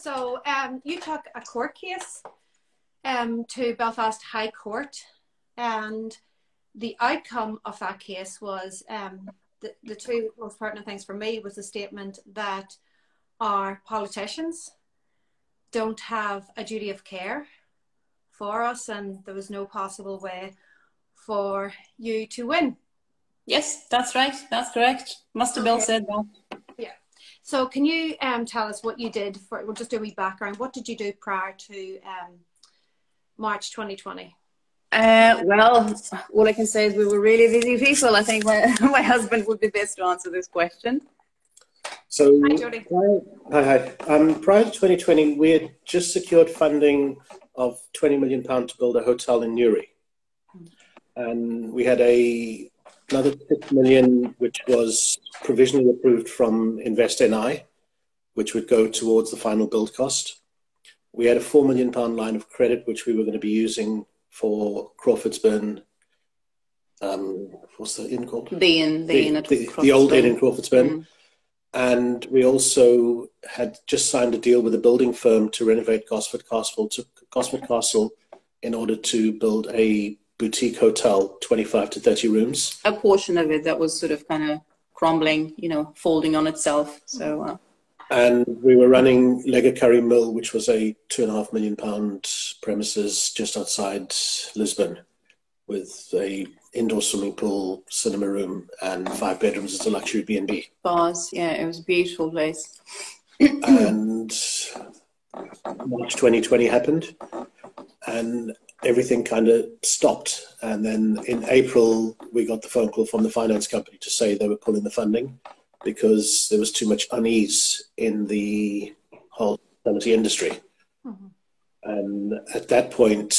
So you took a court case to Belfast High Court, and the outcome of that case was the two most pertinent things for me was the statement that our politicians don't have a duty of care for us, and there was no possible way for you to win. Yes, that's right. That's correct. Mr. Bill said that. Yeah. So can you tell us what you did for, we'll just do a wee background. What did you do prior to March 2020? Well, all I can say is we were really busy people. I think my husband would be best to answer this question. So, hi, Jody. Hi. Prior to 2020, we had just secured funding of £20 million to build a hotel in Newry. And we had another £6 million, which was provisionally approved from Invest NI, which would go towards the final build cost. We had a £4 million line of credit, which we were going to be using for Crawfordsburn. What's the inn called? The old inn in Crawfordsburn. And we also had just signed a deal with a building firm to renovate Gosford Castle in order to build a boutique hotel, 25 to 30 rooms. A portion of it that was sort of kind of crumbling, you know, folding on itself. So. And we were running Legacurry Mill, which was a £2.5 million premises just outside Lisbon, with a indoor swimming pool, cinema room, and 5 bedrooms as a luxury B&B. Bars, yeah, it was a beautiful place. And March 2020 happened, and everything kind of stopped. And then in April, we got the phone call from the finance company to say they were pulling the funding because there was too much unease in the hospitality industry. And at that point,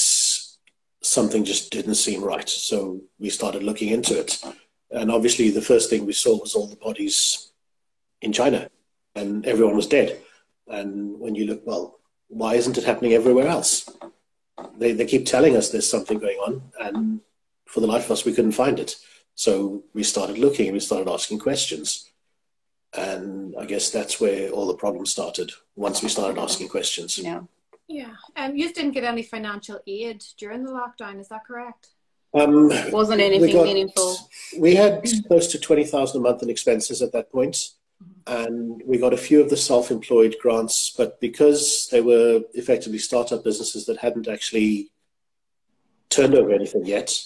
something just didn't seem right. So we started looking into it. And obviously the first thing we saw was all the bodies in China, and everyone was dead. And when you look, well, why isn't it happening everywhere else? They keep telling us there's something going on, and for the life of us, we couldn't find it. So we started looking and we started asking questions. And I guess that's where all the problems started, once we started asking questions. Yeah. Yeah. You didn't get any financial aid during the lockdown, is that correct? Wasn't anything meaningful. We had close to 20,000 a month in expenses at that point. And we got a few of the self-employed grants, but because they were effectively startup businesses that hadn't actually turned over anything yet,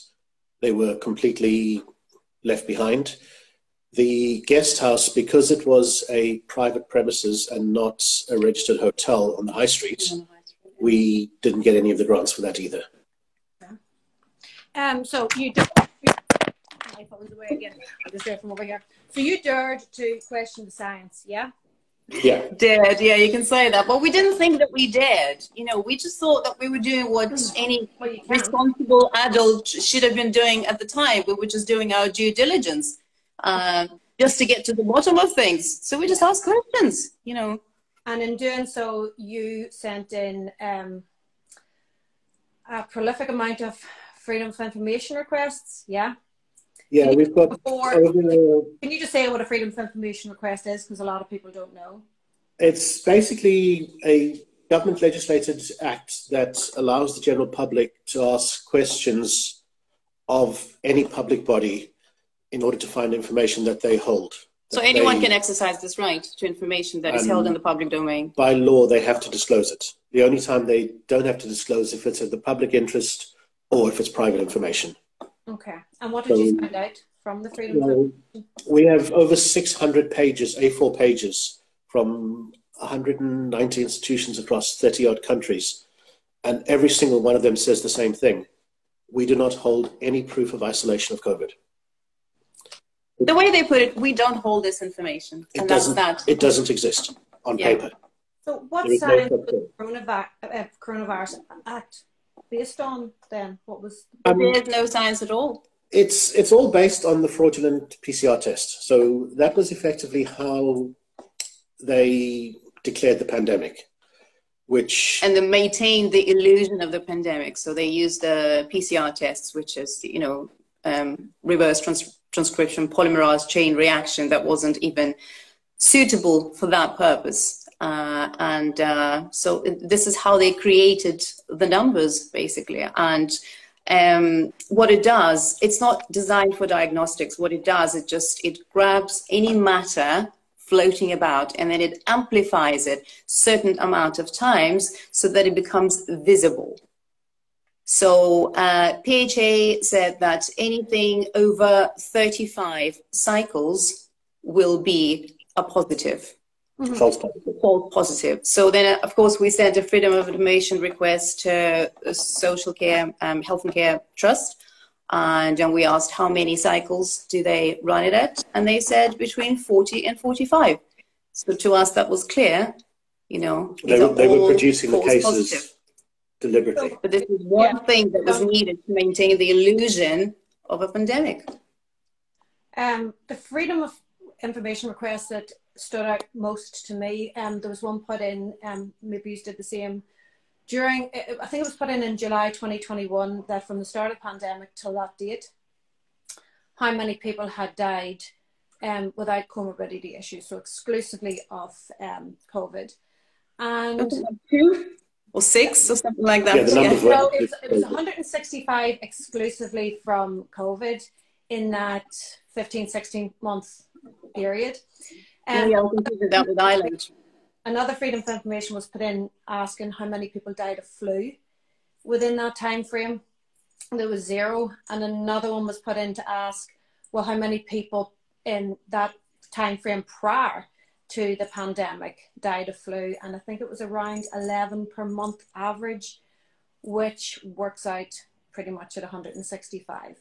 they were completely left behind. The guest house, because it was a private premises and not a registered hotel on the high street, we didn't get any of the grants for that either. So you did. My phone's away again. I'll just do it from over here. So you dared to question the science, yeah? Yeah. Dared, yeah, you can say that. But we didn't think that we dared. You know, we just thought that we were doing what any responsible adult should have been doing at the time. We were just doing our due diligence, just to get to the bottom of things. So we just asked questions, you know. And in doing so, you sent in a prolific amount of freedom of information requests, yeah? Yeah, we've got... Can you just say what a freedom of information request is? Because a lot of people don't know. It's basically a government legislated act that allows the general public to ask questions of any public body in order to find information that they hold. So anyone can exercise this right to information that is held in the public domain? By law, they have to disclose it. The only time they don't have to disclose if it's in the public interest or if it's private information. Okay. And what did you find out from the freedom of information? We have over 600 pages, A4 pages, from 190 institutions across 30-odd countries. And every single one of them says the same thing. We do not hold any proof of isolation of COVID. The way they put it, we don't hold this information. It doesn't exist on paper. So what science was the Coronavirus Act based on then? What was... There's no science at all. It's all based on the fraudulent PCR test. So that was effectively how they declared the pandemic, which... And they maintained the illusion of the pandemic. So they used the PCR tests, which is, you know, reverse transcription polymerase chain reaction that wasn't even suitable for that purpose. So this is how they created the numbers, basically. And what it does, it's not designed for diagnostics. What it does, it grabs any matter floating about, and then it amplifies it certain amount of times so that it becomes visible. So PHA said that anything over 35 cycles will be a positive. Mm-hmm. False positive. False positive. So then, of course, we sent a Freedom of Information request to Social Care, Health and Care Trust. And then we asked how many cycles do they run it at? And they said between 40 and 45. So to us, that was clear, you know. They were producing the cases positive. Deliberately. But this is one thing that was needed to maintain the illusion of a pandemic. The Freedom of Information request that stood out most to me, there was one put in, maybe you did the same, during, I think it was put in July 2021, that from the start of the pandemic till that date, how many people had died without comorbidity issues, so exclusively of COVID. And 2 or 6 or something like that. Yeah, the numbers were, well, it was 165 exclusively from COVID in that 15-16 month period. Yeah, I think that with Ireland. Another Freedom of Information was put in asking how many people died of flu within that time frame. There was 0. And another one was put in to ask, well, how many people in that time frame prior to the pandemic died of flu? And I think it was around 11 per month average, which works out pretty much at 165.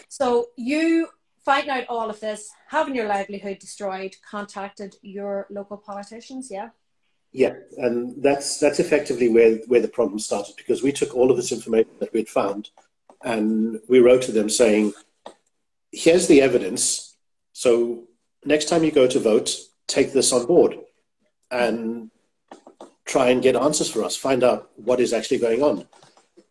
So you, finding out all of this, having your livelihood destroyed, contacted your local politicians, yeah? Yeah, and that's effectively where the problem started, because we took all of this information that we'd found and we wrote to them saying, here's the evidence, so next time you go to vote, take this on board and try and get answers for us, find out what is actually going on.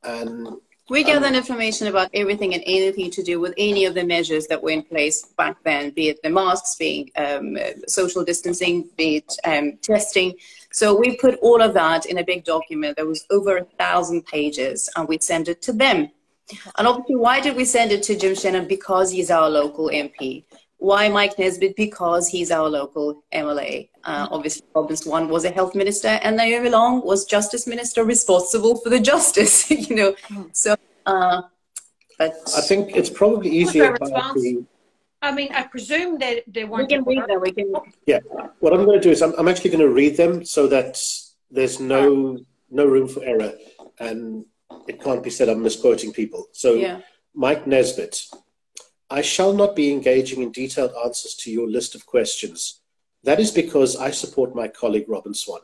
And we gathered information about everything and anything to do with any of the measures that were in place back then, be it the masks, be it social distancing, be it testing. So we put all of that in a big document that was over 1,000 pages, and we sent it to them. And obviously, why did we send it to Jim Shannon? Because he's our local MP. Why Mike Nesbitt? Because he's our local MLA. Obviously, Robin Swan was a health minister, and Naomi Long was justice minister responsible for the justice, you know. So, but I think it's probably easier. I mean, I presume they weren't. We can read them. Yeah. What I'm going to do is I'm actually going to read them so that there's no room for error, and it can't be said I'm misquoting people. So, yeah. Mike Nesbitt. I shall not be engaging in detailed answers to your list of questions. That is because I support my colleague Robin Swan.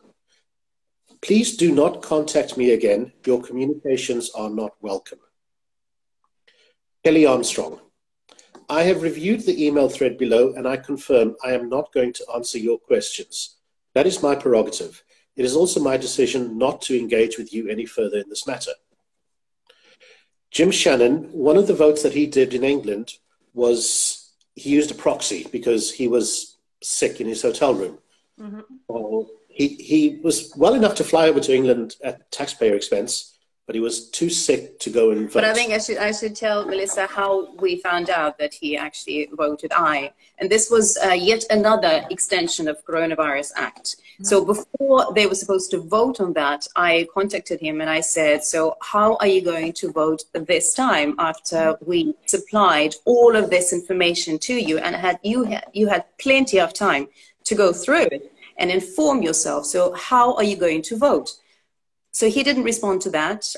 Please do not contact me again. Your communications are not welcome. Kelly Armstrong. I have reviewed the email thread below and I confirm I am not going to answer your questions. That is my prerogative. It is also my decision not to engage with you any further in this matter. Jim Shannon, one of the votes that he did in England was he used a proxy because he was sick in his hotel room. Mm-hmm. He was well enough to fly over to England at taxpayer expense, but he was too sick to go and vote. But I think I should tell Melissa how we found out that he actually voted aye. And this was yet another extension of Coronavirus Act. Mm-hmm. So before they were supposed to vote on that, I contacted him and I said, so how are you going to vote this time after we supplied all of this information to you and you had plenty of time to go through it and inform yourself. So how are you going to vote? So he didn't respond to that.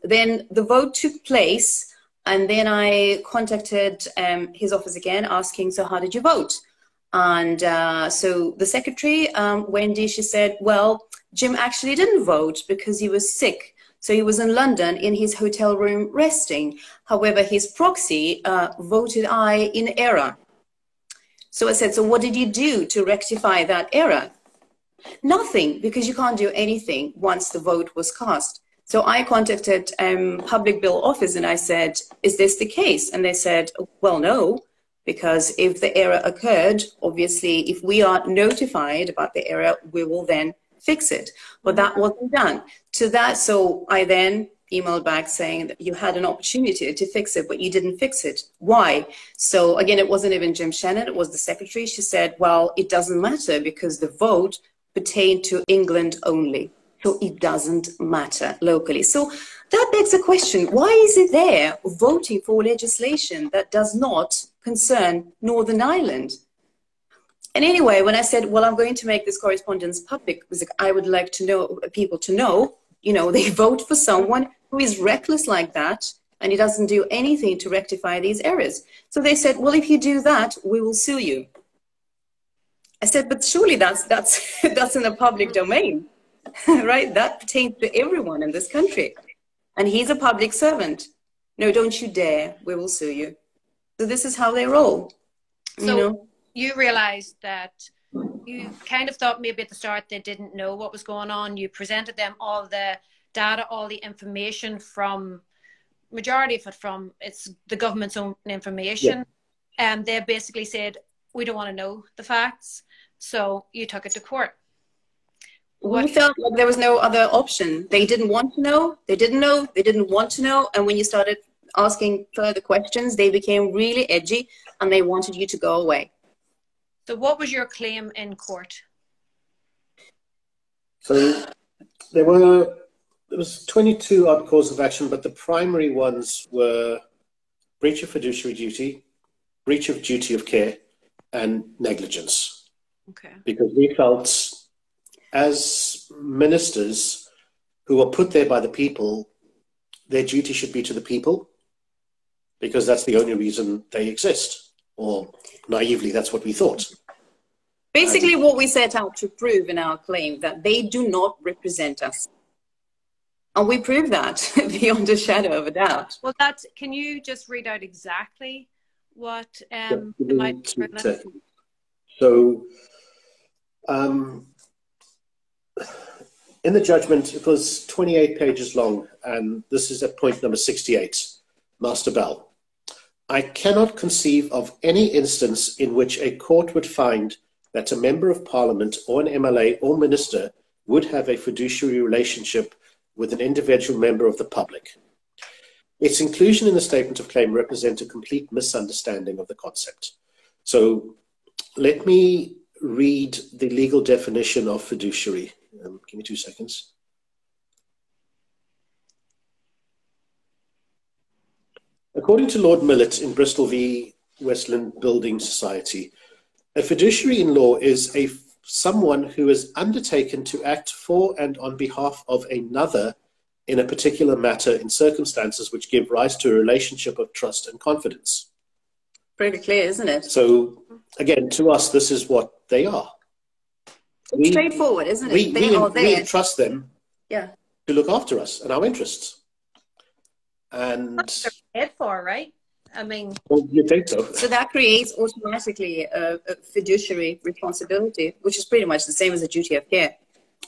Then the vote took place, and then I contacted his office again asking, so how did you vote? And so the secretary, Wendy, she said, well, Jim actually didn't vote because he was sick. So he was in London in his hotel room resting. However, his proxy voted aye in error. So I said, so what did you do to rectify that error? Nothing, because you can't do anything once the vote was cast. So I contacted Public Bill Office and I said, is this the case? And they said, well, no. Because if the error occurred, obviously, if we are notified about the error, we will then fix it. But that wasn't done. To that, so I then emailed back saying that you had an opportunity to fix it, but you didn't fix it. Why? So again, it wasn't even Jim Shannon, it was the secretary. She said, well, it doesn't matter because the vote pertained to England only. So it doesn't matter locally. So that begs a question, why is it there voting for legislation that does not concern Northern Ireland? And anyway, when I said, well, I'm going to make this correspondence public, because I would like to know people to know, you know, they vote for someone who is reckless like that, and he doesn't do anything to rectify these errors. So they said, well, if you do that, we will sue you. I said, but surely that's in the public domain, right? That pertains to everyone in this country. And he's a public servant. No, don't you dare, we will sue you. So this is how they roll. So you know? You realized that you kind of thought maybe at the start they didn't know what was going on. You presented them all the data, all the information from, majority of it from, it's the government's own information. Yeah. And they basically said, we don't want to know the facts. So you took it to court. We felt like there was no other option. They didn't want to know. They didn't know. They didn't want to know. And when you started asking further questions, they became really edgy and they wanted you to go away. So what was your claim in court? So there was 22 odd causes of action, but the primary ones were breach of fiduciary duty, breach of duty of care, and negligence. Okay. Because we felt, as ministers who are put there by the people, their duty should be to the people, because that's the only reason they exist. Or naively, that's what we thought. Basically, what we set out to prove in our claim, that they do not represent us. And we prove that beyond a shadow of a doubt. Well, can you just read out exactly what So, in the judgment, it was 28 pages long, and this is at point number 68, Master Bell. I cannot conceive of any instance in which a court would find that a member of parliament or an MLA or minister would have a fiduciary relationship with an individual member of the public. Its inclusion in the statement of claim represents a complete misunderstanding of the concept. So let me read the legal definition of fiduciary. Give me 2 seconds. According to Lord Millett in Bristol v. Westland Building Society, a fiduciary in law is someone who is undertaken to act for and on behalf of another in a particular matter in circumstances which give rise to a relationship of trust and confidence. Pretty clear, isn't it? So, again, to us, this is what they are. It's straightforward, isn't it? We trust them to look after us and our interests. And that's what they're paid for, right? I mean, well, you think so. So that creates automatically a fiduciary responsibility, which is pretty much the same as a duty of care.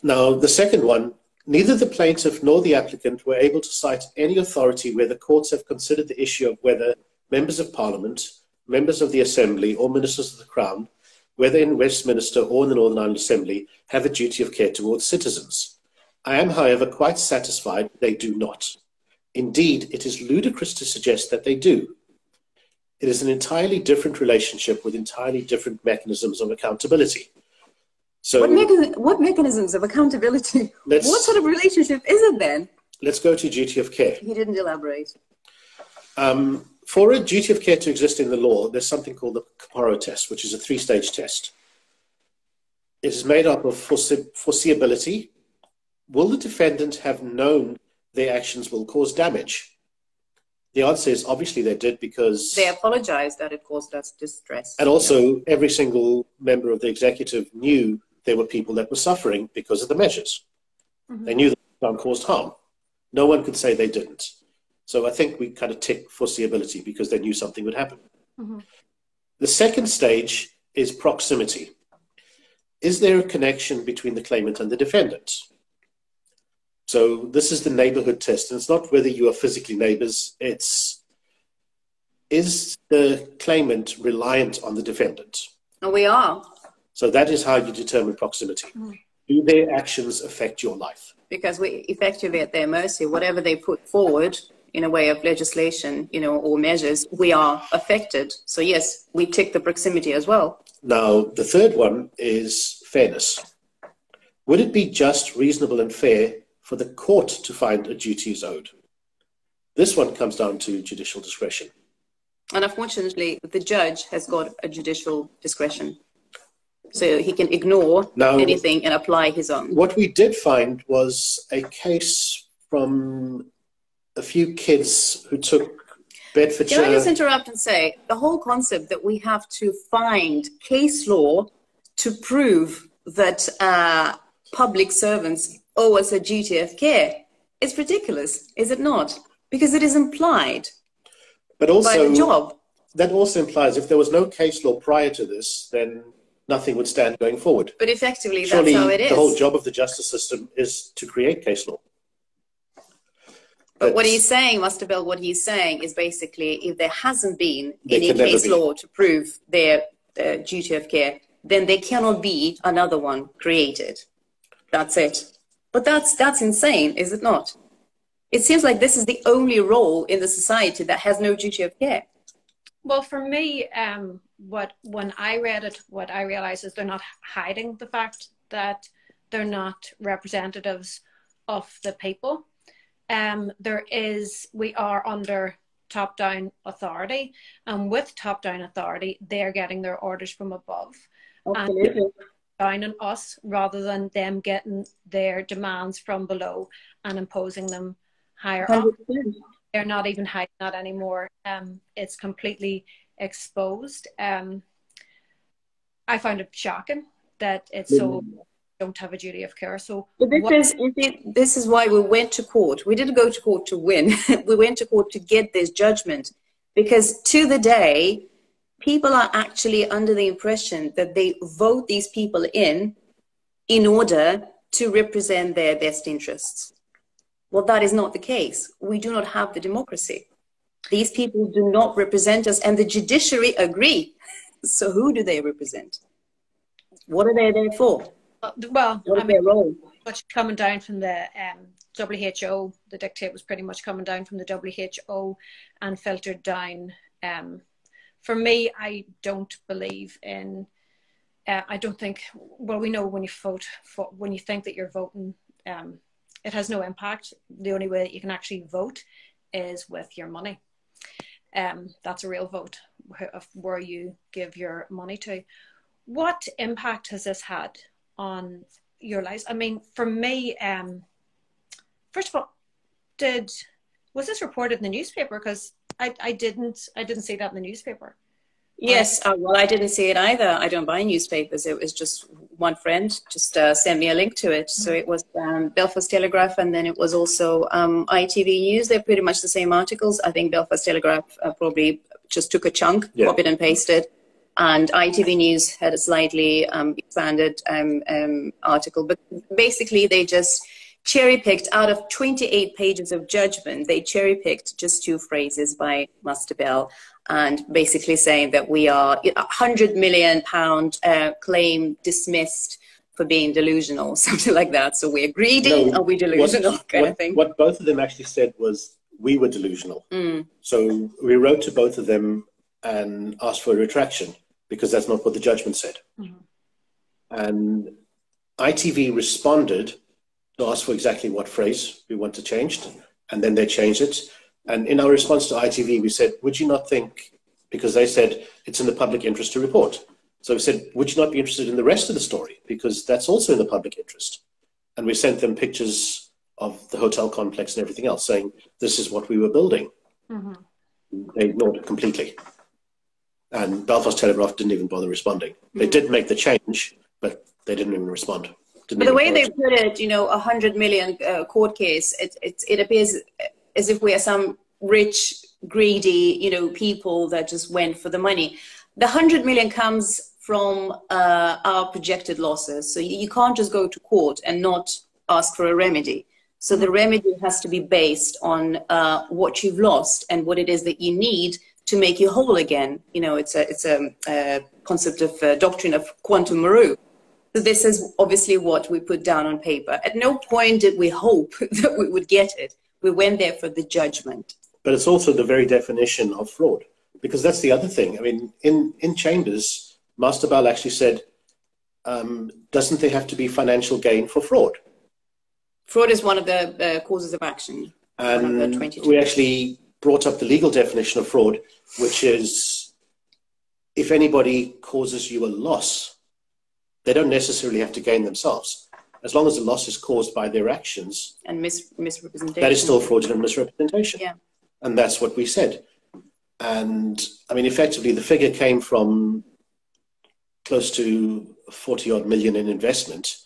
Now, the second one, neither the plaintiff nor the applicant were able to cite any authority where the courts have considered the issue of whether members of Parliament, members of the Assembly, or ministers of the Crown, whether in Westminster or in the Northern Ireland Assembly, have a duty of care towards citizens. I am, however, quite satisfied they do not. Indeed, it is ludicrous to suggest that they do. It is an entirely different relationship with entirely different mechanisms of accountability. So, what mechanisms of accountability? What sort of relationship is it then? Let's go to duty of care. He didn't elaborate. For a duty of care to exist in the law, there's something called the Caparo test, which is a 3-stage test. It is made up of foreseeability. Will the defendant have known their actions will cause damage? The answer is obviously they did, because they apologized that it caused us distress. And also every single member of the executive knew there were people that were suffering because of the measures. Mm-hmm. They knew that the caused harm. No one could say they didn't. So I think we kind of tick foreseeability because they knew something would happen. Mm-hmm. The second stage is proximity. Is there a connection between the claimant and the defendant? So this is the neighborhood test. And it's not whether you are physically neighbors. It's is the claimant reliant on the defendant? And we are. So that is how you determine proximity. Do their actions affect your life? Because we're effectively at their mercy. Whatever they put forward in a way of legislation, you know, or measures, we are affected. So yes, we tick the proximity as well. Now, the third one is fairness. Would it be just, reasonable and fair for the court to find a duty is owed? This one comes down to judicial discretion. And unfortunately, the judge has got a judicial discretion. So he can ignore anything and apply his own. What we did find was a case from a few kids who took Bedfordshire. Can I just interrupt and say, the whole concept that we have to find case law to prove that public servants owe us a duty of care is ridiculous, is it not? Because it is implied but also, by the job. That also implies if there was no case law prior to this, then nothing would stand going forward. But effectively, Surely, that's how it is. The whole job of the justice system is to create case law. But what he's saying, Master Bell, what he's saying is basically if there hasn't been any case law to prove their duty of care, then there cannot be another one created. That's it. But that's insane, is it not? It seems like this is the only role in the society that has no duty of care. Well, for me, when I read it, what I realized is they're not hiding the fact that they're not representatives of the people. We are under top-down authority, and with top-down authority, they're getting their orders from above. Absolutely. And down on us rather than them getting their demands from below and imposing them higher 100%. Up. They're not even hiding that anymore. It's completely exposed. I found it shocking that it's so don't have a duty of care. So but this is why we went to court. We didn't go to court to win. We went to court to get this judgment, because to the day, people are actually under the impression that they vote these people in order to represent their best interests. Well, that is not the case. We do not have the democracy. These people do not represent us, and the judiciary agree. So who do they represent? What are they there for? Well, what is their role? Much coming down from the WHO, the dictate was pretty much coming down from the WHO and filtered down. For me, I don't believe in, I don't think, well, we know when you vote, when you think that you're voting, it has no impact. The only way that you can actually vote is with your money. That's a real vote, of where you give your money to. What impact has this had on your lives? I mean, for me, first of all, was this reported in the newspaper? Because I didn't see that in the newspaper. Yes, well, I didn't see it either. I don't buy newspapers. It was just one friend just sent me a link to it. So it was Belfast Telegraph, and then it was also ITV News. They're pretty much the same articles. I think Belfast Telegraph probably just took a chunk, copied and pasted, and ITV News had a slightly expanded article. But basically, they just cherry-picked out of 28 pages of judgment. They cherry-picked just 2 phrases by Master Bell, and basically saying that we are £100 million claim dismissed for being delusional, something like that. So we're greedy, are we delusional, kind of thing. What both of them actually said was we were delusional. So we wrote to both of them and asked for a retraction, because that's not what the judgment said. And ITV responded to ask for exactly what phrase we wanted changed, and then they changed it. And in our response to ITV, we said, would you not think, because they said it's in the public interest to report. So we said, would you not be interested in the rest of the story? Because that's also in the public interest. And we sent them pictures of the hotel complex and everything else, saying this is what we were building. They ignored it completely. And Belfast Telegraph didn't even bother responding. They did make the change, but they didn't even respond. But the way they put it, you know, 100 million court case, it appears as if we are some rich, greedy, you know, people that just went for the money. The 100 million comes from our projected losses. So you can't just go to court and not ask for a remedy. So the remedy has to be based on what you've lost and what it is that you need to make you whole again. You know, it's a concept of doctrine of quantum Maru. So this is obviously what we put down on paper. At no point did we hope that we would get it. We went there for the judgment. But it's also the very definition of fraud, because that's the other thing. I mean, in Chambers, Master Bell actually said, doesn't there have to be financial gain for fraud? Fraud is one of the causes of action. And we actually brought up the legal definition of fraud, which is if anybody causes you a loss, they don't necessarily have to gain themselves. As long as the loss is caused by their actions and misrepresentation, that is still fraudulent misrepresentation. Yeah. And that's what we said. And I mean, effectively, the figure came from close to 40 odd million in investment,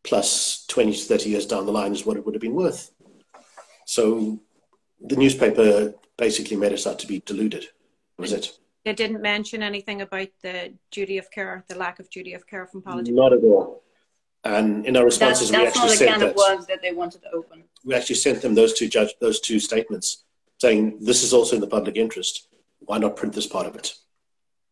plus 20 to 30 years down the line is what it would have been worth. So the newspaper basically made us out to be deluded, was it? They didn't mention anything about the duty of care, the lack of duty of care from politics. Not at all. And in our responses, we actually That's not said the kind of words that they wanted to open. We actually sent them those two statements saying this is also in the public interest. Why not print this part of it?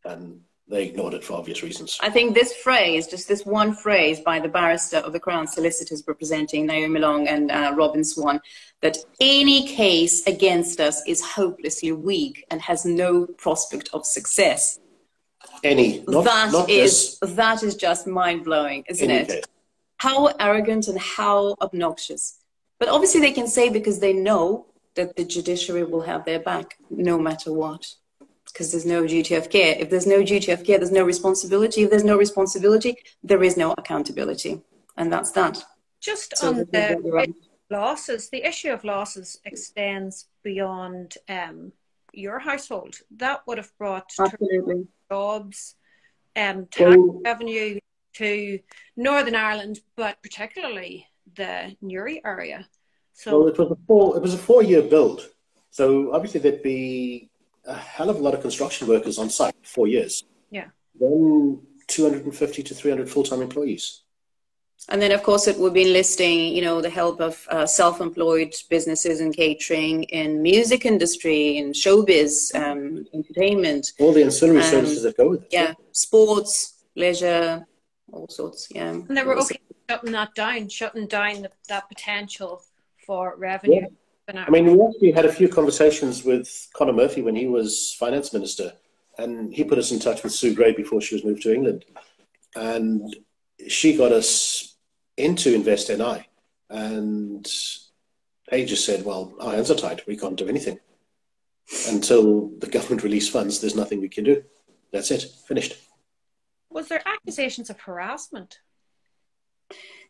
And they ignored it for obvious reasons. I think this phrase, just this one phrase by the barrister of the Crown solicitors representing Naomi Long and Robin Swan, that any case against us is hopelessly weak and has no prospect of success. That is just mind-blowing, isn't it? Case. How arrogant and how obnoxious. But obviously they can say because they know that the judiciary will have their back no matter what. Because there's no duty of care. If there's no duty of care, there's no responsibility. If there's no responsibility, there is no accountability. And that's that. Just so on the losses, the issue of losses extends beyond your household. That would have brought jobs, tax revenue to Northern Ireland, but particularly the Newry area. So well, it was a 4-year build. So obviously there'd be a hell of a lot of construction workers on site for 4 years. Yeah. Then 250 to 300 full-time employees. And then, of course, it would be enlisting, you know, the help of self-employed businesses in catering, in music industry, in showbiz, entertainment. All the ancillary services that go with it. Yeah, sports, leisure, all sorts, yeah. And they were okay shutting down that potential for revenue. Yeah. I mean, we actually had a few conversations with Conor Murphy when he was finance minister, and he put us in touch with Sue Gray before she was moved to England. And she got us into Invest NI. And they just said, well, our hands are tied. We can't do anything. Until the government release funds, there's nothing we can do. That's it. Finished. Was there accusations of harassment?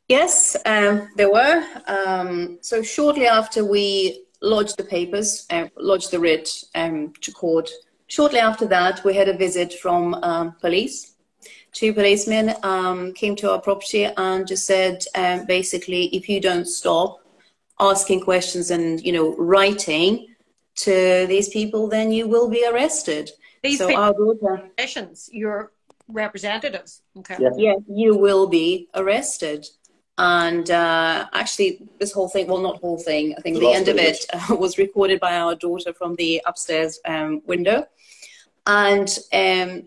Yes, there were. So shortly after we lodged the papers, lodged the writ to court, shortly after that, we had a visit from police. 2 policemen came to our property and just said, basically, if you don't stop asking questions and, you know, writing to these people, then you will be arrested. These so people, our daughter, your representatives, okay? Yeah, you will be arrested. And actually, this whole thing, well, not whole thing, I think the end of it was recorded by our daughter from the upstairs window. And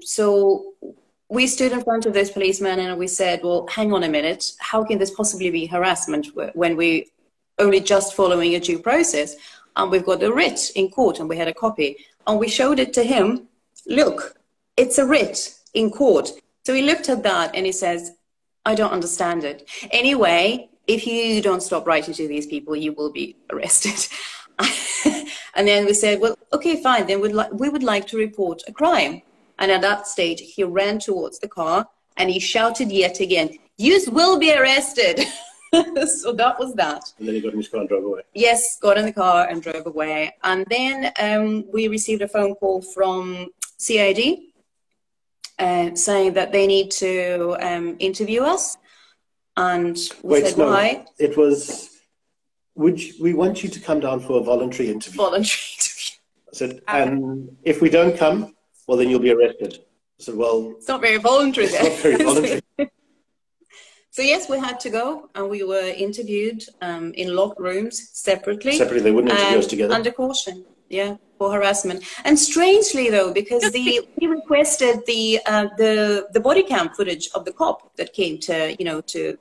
so we stood in front of this policeman and we said, well, hang on a minute, how can this possibly be harassment when we only just following a due process? And we've got a writ in court and we had a copy. And we showed it to him, look, it's a writ in court. So he looked at that and he says, I don't understand it. Anyway, if you don't stop writing to these people, you will be arrested. And then we said, well, okay, fine. Then we would like to report a crime. And at that stage, he ran towards the car and he shouted yet again, you will be arrested. So that was that. And then he got in his car and drove away. Yes, got in the car and drove away. And then we received a phone call from CID. Saying that they need to interview us, and we said why? It was, we want you to come down for a voluntary interview. Voluntary interview. I said, and if we don't come, well, then you'll be arrested. I said, well, it's not very voluntary. It's not very voluntary. So yes, we had to go, and we were interviewed in locked rooms separately. Separately, they wouldn't interview us together. Under caution, yeah, for harassment. And strangely though, because we requested the body cam footage of the cop that came to, you know, to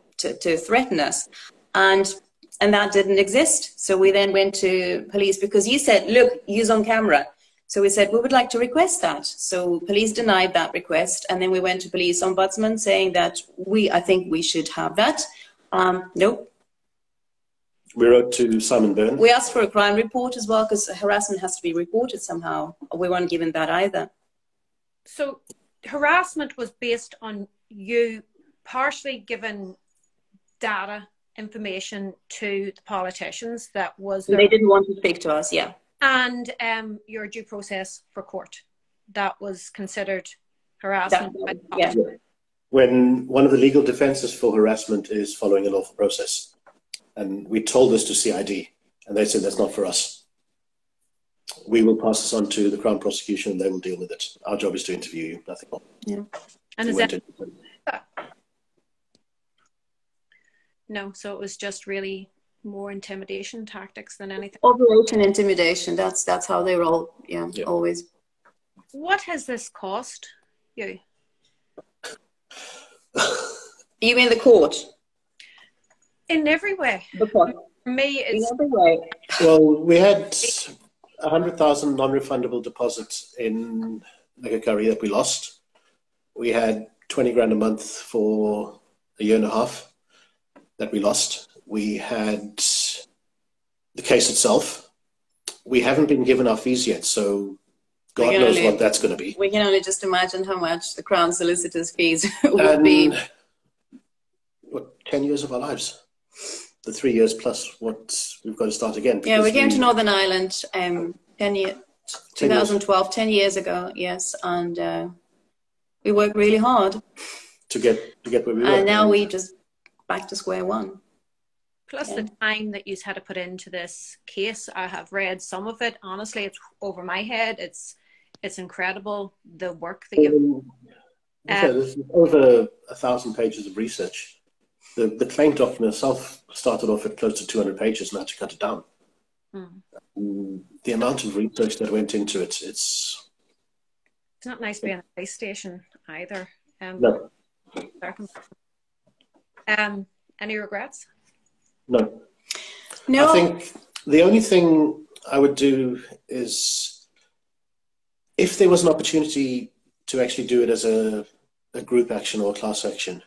threaten us, and that didn't exist. So we then went to police because he said, look, use on camera. So we said, we would like to request that. So police denied that request. And then we went to police ombudsman saying that I think we should have that. Nope. We wrote to Simon Byrne. We asked for a crime report as well, because harassment has to be reported somehow. We weren't given that either. So harassment was based on you partially given data, information to the politicians that was... They didn't want to speak to us, yeah. And your due process for court. That was considered harassment. Yeah. When one of the legal defenses for harassment is following a lawful process. And we told this to CID, and they said that's not for us. We will pass this on to the Crown Prosecution, and they will deal with it. Our job is to interview you, nothing more. Yeah. And is that... No, so it was just really more intimidation tactics than anything. Operation intimidation, that's how they roll, yeah, always. What has this cost you? You mean the court? In every way. The court. For me, it's... In every way. Well, we had 100,000 non-refundable deposits in Megakari that we lost. We had 20 grand a month for a year and a half that we lost. We had the case itself. We haven't been given our fees yet, so God knows what that's going to be. We can only just imagine how much the Crown Solicitor's fees would be. What, 10 years of our lives? The 3 years plus what we've got to start again. Yeah, we came to Northern Ireland 2012, 10 years ago, yes, and we worked really hard. To get where we were. And now we just back to square one. Plus the time that you had to put into this case. I have read some of it. Honestly, it's over my head. It's incredible, the work that you've... there's over 1,000 pages of research. The claim document itself started off at close to 200 pages and I had to cut it down. The amount of research that went into it, it's not nice being at a police station either. No. Any regrets? No. No. I think the only thing I would do is, if there was an opportunity to actually do it as a group action or a class action.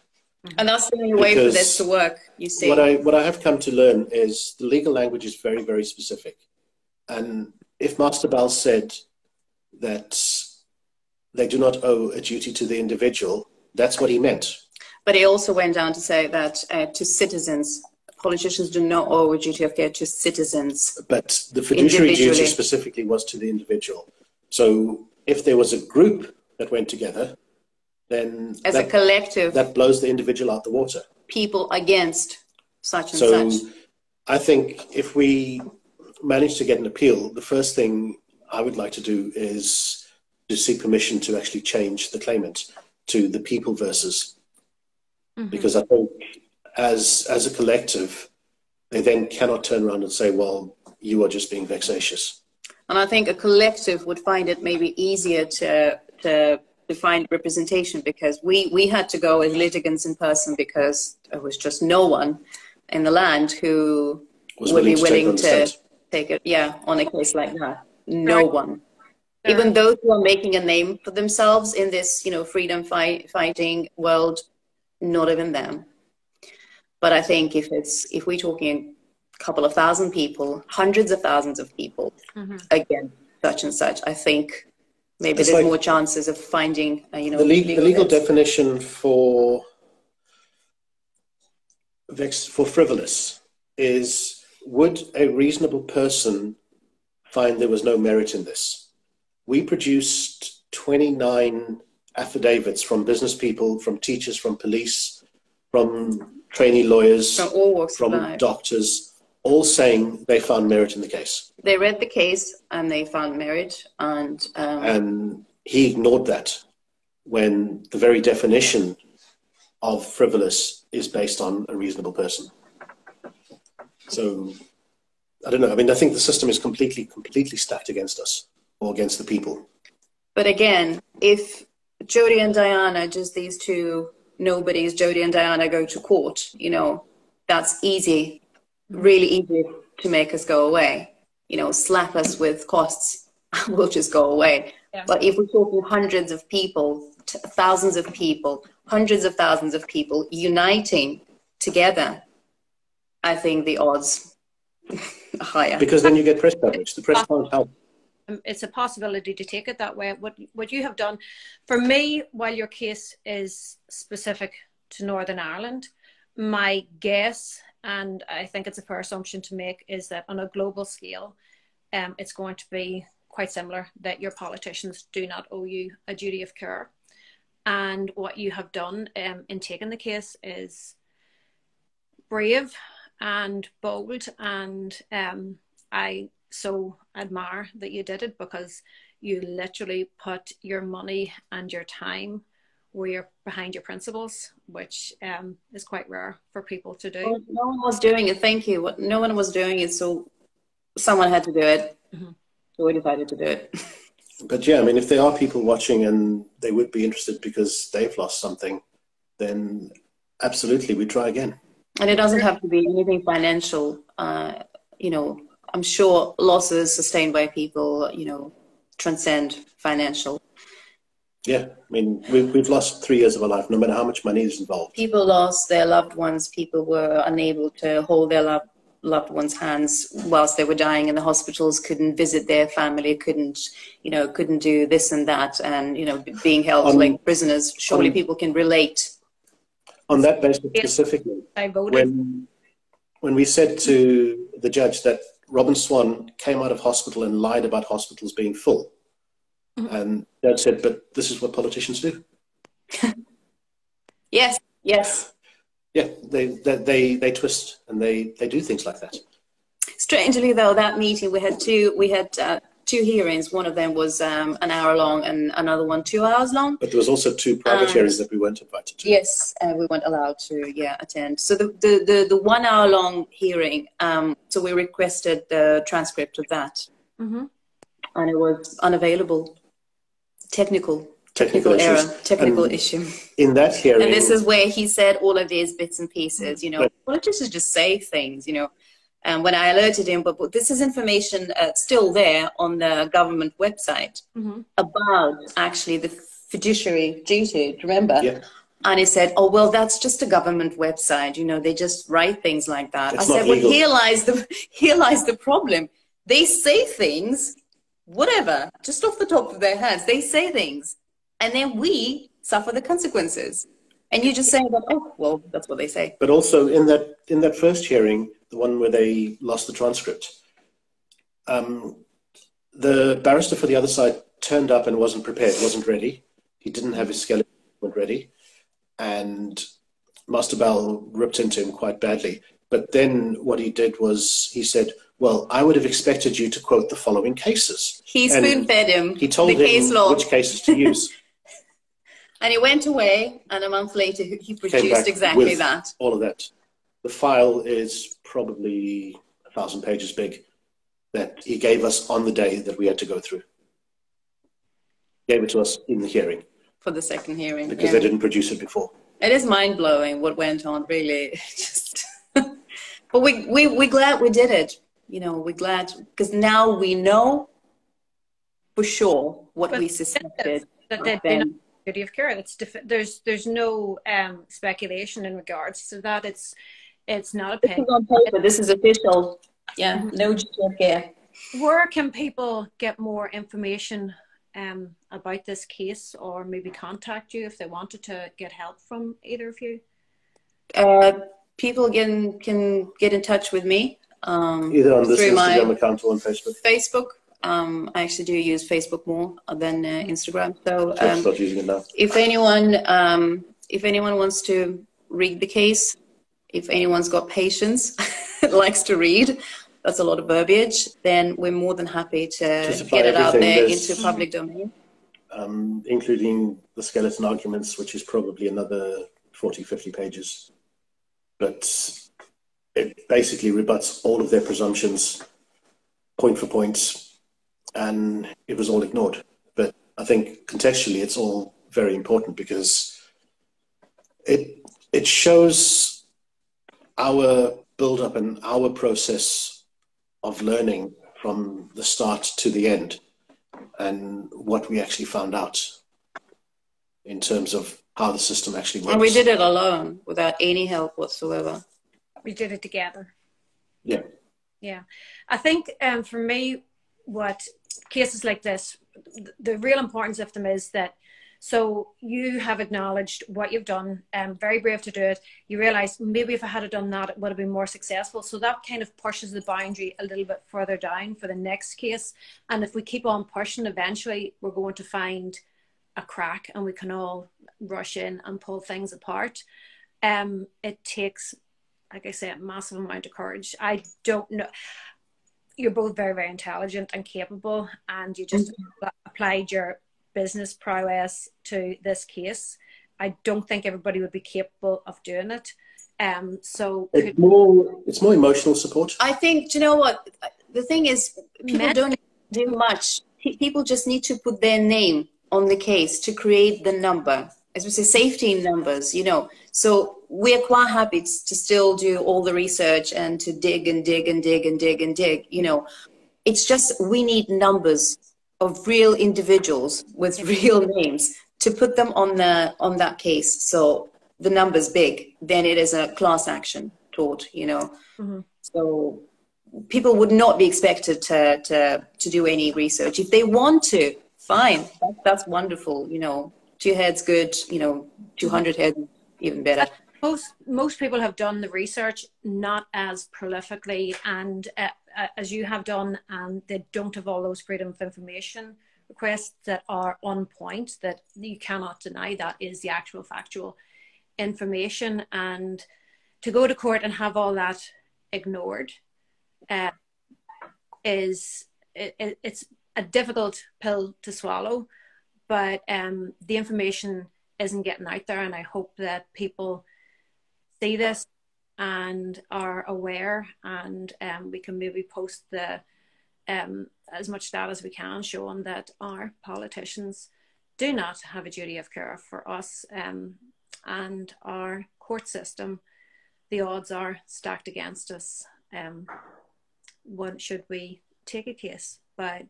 And that's the only way for this to work, you see. What I have come to learn is the legal language is very, very specific. And if Master Bell said that they do not owe a duty to the individual, that's what he meant. But he also went on to say that to citizens, politicians do not owe a duty of care to citizens. But the fiduciary duty specifically was to the individual. So if there was a group that went together, then as a collective, that blows the individual out the water. People against such and such. So I think if we manage to get an appeal, the first thing I would like to do is to seek permission to actually change the claimant to the people versus. Because I think as a collective, they then cannot turn around and say, well, you are just being vexatious. And I think a collective would find it maybe easier to find representation, because we had to go as litigants in person because there was just no one in the land who would be willing to take it, on a case like that. No one. Even those who are making a name for themselves in this, freedom fighting world, not even them. But I think if we're talking a couple of thousand people, hundreds of thousands of people, again, such and such, I think maybe there's more chances of finding, the legal definition for frivolous is, would a reasonable person find there was no merit in this? We produced 29 affidavits from business people, from teachers, from police, from trainee lawyers, from all walks of from doctors, all saying they found merit in the case. They read the case and they found merit, and he ignored that when the very definition of frivolous is based on a reasonable person. So I don't know. I mean, I think the system is completely stacked against us. or against the people. But again, if Jodi and Diana, just these two nobodies, Jodi and Diana, go to court, you know, that's easy, really easy to make us go away. You know, slap us with costs, we'll just go away. Yeah. But if we're talking hundreds of people, thousands of people, hundreds of thousands of people uniting together, I think the odds are higher. Because then you get press coverage. The press can't help. It's a possibility to take it that way. What you have done, for me, while your case is specific to Northern Ireland, my guess, and I think it's a fair assumption to make, is that on a global scale, it's going to be quite similar, that your politicians do not owe you a duty of care. And what you have done in taking the case is brave and bold, and I so admire that you did it, because you literally put your money and your time where you're behind your principles, which is quite rare for people to do. Well, no one was doing it. Thank you. No one was doing it, so someone had to do it. So we decided to do it. But yeah, I mean, if there are people watching and they would be interested because they've lost something, then absolutely, we try again. And it doesn't have to be anything financial. You know, I'm sure losses sustained by people, you know, transcend financial. Yeah, I mean, we've lost 3 years of our life, no matter how much money is involved. People lost their loved ones. People were unable to hold their loved ones' hands whilst they were dying in the hospitals, couldn't visit their family, couldn't do this and that, and, you know, being held like prisoners. Surely people can relate. On that basis specifically, when we said to the judge that Robin Swan came out of hospital and lied about hospitals being full, and Dad said, but this is what politicians do. Yes, yes. Yeah, they twist and they do things like that. Strangely, though, that meeting we had two hearings. One of them was an hour long, and another one 2 hours long. But there was also 2 private hearings that we weren't invited to. Yes, we weren't allowed to attend. So the 1 hour long hearing. So we requested the transcript of that, and it was unavailable. Technical error, technical issue. In that hearing, and this is where he said all of these bits and pieces. You know, politicians just say things. You know. And when I alerted him, but this is information still there on the government website about actually the fiduciary duty, remember? Yeah. And he said, oh, well, that's just a government website. You know, they just write things like that. It's I said, well, here lies the problem. They say things, whatever, just off the top of their heads. They say things, and then we suffer the consequences. And you just say that, oh, well, that's what they say. But also in that first hearing, the one where they lost the transcript, the barrister for the other side turned up and wasn't prepared, wasn't ready. He didn't have his skeleton ready. And Master Bell ripped into him quite badly. But then what he did was he said, well, I would have expected you to quote the following cases. He spoon-fed him. He told him which cases to use. And he went away, and a month later he produced exactly that. All of that. The file is probably 1,000 pages big that he gave us on the day that we had to go through. Gave it to us in the hearing. For the second hearing. Because they didn't produce it before. It is mind-blowing what went on, really. But we're glad we did it. You know, we're glad, because now we know for sure what we suspected. That they'd been duty of care. There's no speculation in regards to that. It's not a This is on paper. This is official. Yeah, no duty of care. Where can people get more information about this case, or maybe contact you if they wanted to get help from either of you? People can get in touch with me. Either on this Instagram account or on Facebook. Facebook. I actually do use Facebook more than Instagram. So start using it now. If anyone wants to read the case, if anyone's got patience, likes to read, that's a lot of verbiage, then we're more than happy to get it out there into public domain. Including the skeleton arguments, which is probably another 40, 50 pages. But it basically rebuts all of their presumptions, point for point. and it was all ignored. But I think contextually it's all very important because it shows our build-up and our process of learning from the start to the end and what we actually found out in terms of how the system actually works. And we did it alone without any help whatsoever. We did it together. Yeah. Yeah. I think for me, what cases like this, the real importance of them is that, so you have acknowledged what you've done, very brave to do it. You realize maybe if I had done that, it would have been more successful. So that kind of pushes the boundary a little bit further down for the next case. And if we keep on pushing, eventually we're going to find a crack and we can all rush in and pull things apart. It takes, like I said, a massive amount of courage. I don't know. You're both very, very intelligent and capable, and you just applied your business prowess to this case. I don't think everybody would be capable of doing it. So it's more emotional support. I think, do you know what? The thing is, people don't do much. People just need to put their name on the case to create the number. As we say, safety in numbers, you know. So we're quite happy to still do all the research and to dig and dig and dig and dig and dig, you know. It's just we need numbers of real individuals with real names to put them on that case. So the number's big, then it is a class action tort, you know. So people would not be expected to do any research. If they want to, fine, that's wonderful, you know. 2 heads good, you know, 200 heads even better. Most people have done the research not as prolifically and as you have done, and they don't have all those freedom of information requests that are on point, that you cannot deny that is the actual factual information. And to go to court and have all that ignored it's a difficult pill to swallow. But the information isn't getting out there, and I hope that people see this and are aware, and we can maybe post the as much data as we can showing that our politicians do not have a duty of care for us and our court system. The odds are stacked against us. When should we take a case? But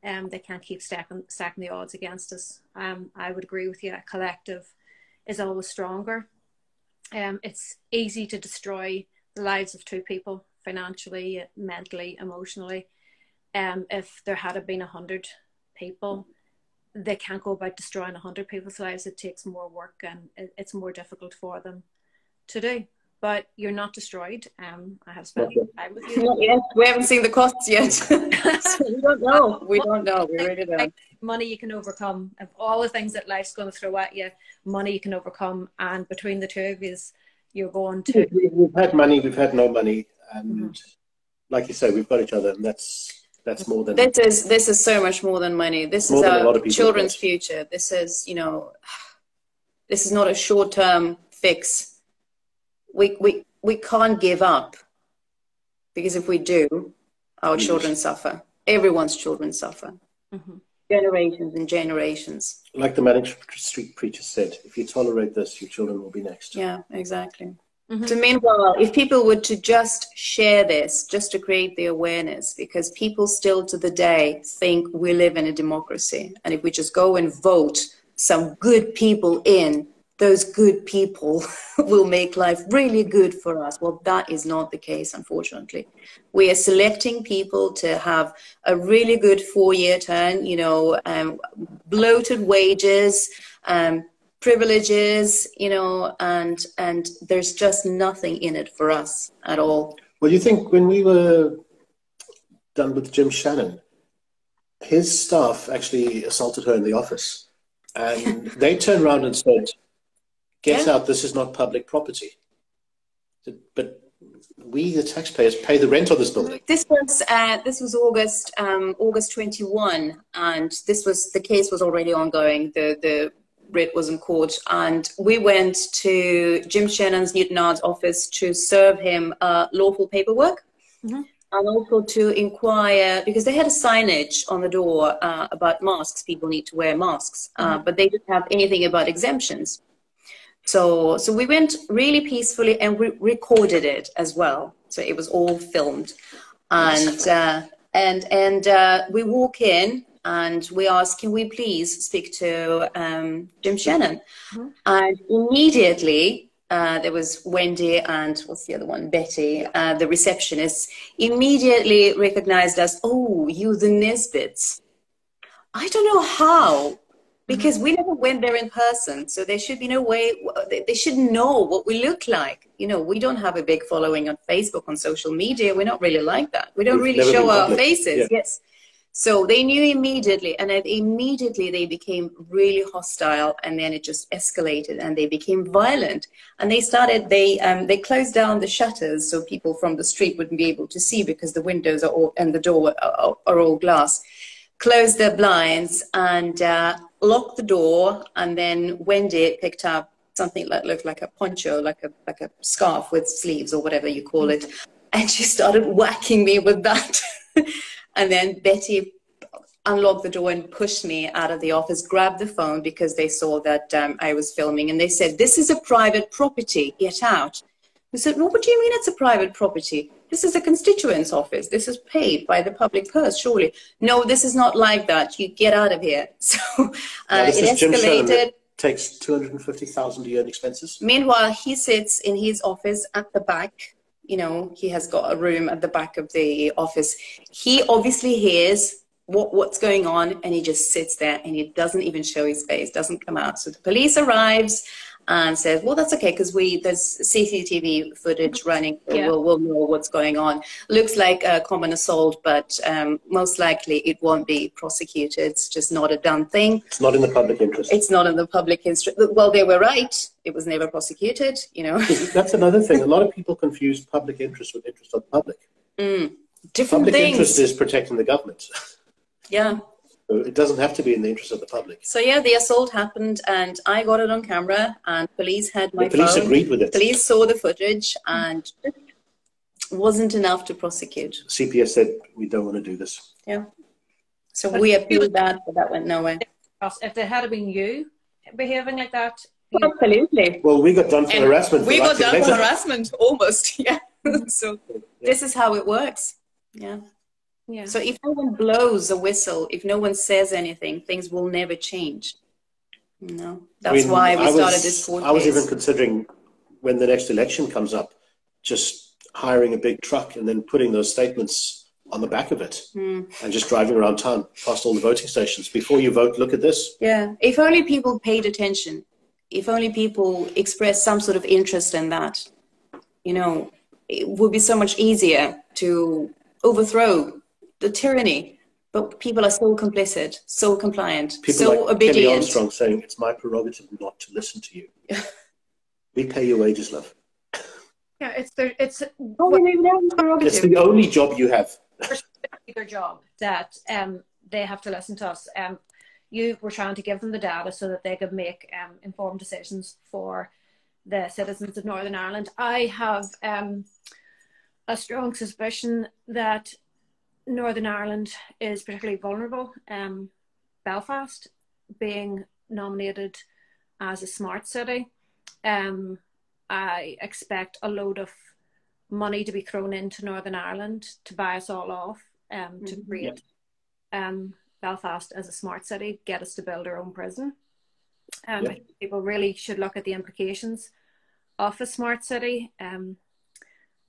they can't keep stacking the odds against us. I would agree with you. A collective is always stronger. It's easy to destroy the lives of 2 people financially, mentally, emotionally. If there had been 100 people, they can't go about destroying 100 people's lives. It takes more work and it's more difficult for them to do. But you're not destroyed. I have spent time with you. Not yet. We haven't seen the costs yet. So we don't know. We don't know. We really don't. Money you can overcome. Of all the things that life's going to throw at you, money you can overcome. And between the 2 of you, you're going to... We've had money, we've had no money. And like you say, we've got each other. And that's more than... This is so much more than money. This is our children's future. This is, you know, this is not a short-term fix. We can't give up, because if we do, our children suffer. Everyone's children suffer. Generations and generations. Like the Manic Street Preacher said, if you tolerate this, your children will be next. Yeah, exactly. So meanwhile, if people were to just share this, just to create the awareness, because people still to the day think we live in a democracy, and if we just go and vote some good people in, those good people will make life really good for us. Well, that is not the case, unfortunately. We are selecting people to have a really good 4-year term, you know, bloated wages, privileges, you know, and there's just nothing in it for us at all. Well, you think when we were done with Jim Shannon, his staff actually assaulted her in the office, and they turned around and said, "Get out, this is not public property." But we, the taxpayers, pay the rent of this building. This was August 21, and the case was already ongoing. The writ was in court, and we went to Jim Shannon's Newton Ayres office to serve him lawful paperwork. and also to inquire, because they had a signage on the door about masks. People need to wear masks, but they didn't have anything about exemptions. So we went really peacefully, and we recorded it as well. So it was all filmed, and we walk in and we ask, can we please speak to Jim Shannon? And immediately there was Wendy and what's the other one, Betty, the receptionist, immediately recognized us. Oh, you the Nesbitts. I don't know how. Because we never went there in person, so there should be no way, they should know what we look like. You know, we don't have a big following on Facebook, on social media. We're not really like that. We don't really show our faces. Yeah. Yes. So they knew immediately, and immediately they became really hostile, and then it just escalated, and they became violent. And they started, they closed down the shutters so people from the street wouldn't be able to see, because the windows are all, and the door are all glass. Closed their blinds and locked the door, and then Wendy picked up something that looked like a poncho, like a scarf with sleeves or whatever you call it, and she started whacking me with that. And then Betty unlocked the door and pushed me out of the office, grabbed the phone because they saw that I was filming, and they said, "This is a private property, get out." We said, "Well, what do you mean it's a private property? This is a constituent's office. This is paid by the public purse, surely." "No, this is not like that. You get out of here." So it escalated. Takes 250,000 a year in expenses. Meanwhile, he sits in his office at the back. You know, he has got a room at the back of the office. He obviously hears what's going on, and he just sits there, and he doesn't even show his face, doesn't come out. So the police arrives and says, "Well, that's okay, because there's CCTV footage running. Yeah. We'll know what's going on. Looks like a common assault, but most likely it won't be prosecuted. It's just not a done thing. It's not in the public interest. It's not in the public interest." Well, they were right. It was never prosecuted, you know. That's another thing. A lot of people confuse public interest with interest of the public. Different public things. Interest is protecting the government. Yeah. So it doesn't have to be in the interest of the public. So yeah, the assault happened, and I got it on camera, and police had my phone. The police agreed with it. Police saw the footage, and it wasn't enough to prosecute. CPS said, "We don't want to do this." Yeah. So we appealed that, but that went nowhere. If there had been you behaving like that. Absolutely. Well, we got done for harassment. We got done for harassment, almost, yeah. So this is how it works. Yeah. Yeah. So if no one blows a whistle, if no one says anything, things will never change. No, that's why we started this court case. I was even considering, when the next election comes up, just hiring a big truck and then putting those statements on the back of it and just driving around town past all the voting stations. Before you vote, look at this. Yeah. If only people paid attention. If only people expressed some sort of interest in that, you know, it would be so much easier to overthrow the tyranny. But people are so complicit, so compliant, people so like obedient. Kelly Armstrong saying, "It's my prerogative not to listen to you." We pay your wages, love. Yeah, it's the only job you have. Their job that they have to listen to us. You were trying to give them the data so that they could make informed decisions for the citizens of Northern Ireland. I have a strong suspicion that Northern Ireland is particularly vulnerable. Belfast being nominated as a smart city, I expect a load of money to be thrown into Northern Ireland to buy us all off, to create Belfast as a smart city, get us to build our own prison. I think people really should look at the implications of a smart city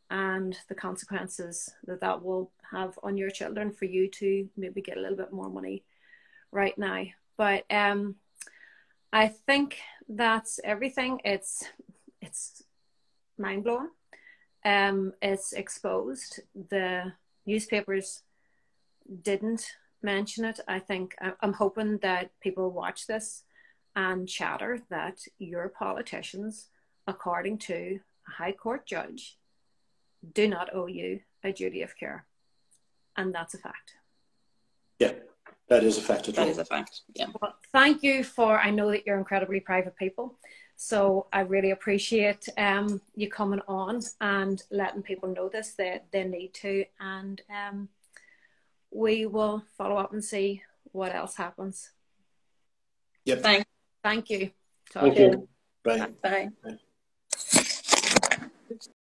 and the consequences that will have on your children for you to maybe get a little bit more money right now. But I think that's everything. It's mind-blowing. It's exposed. The newspapers didn't mention it. I think I'm hoping that people watch this and chatter that your politicians, according to a High Court judge, do not owe you a duty of care. And that's a fact. Yeah, that is a fact. That is a fact, yeah. Well, thank you for, I know that you're incredibly private people. So I really appreciate you coming on and letting people know this, that they need to. And we will follow up and see what else happens. Yep. Thank you. Thank you. Bye. Bye. Bye.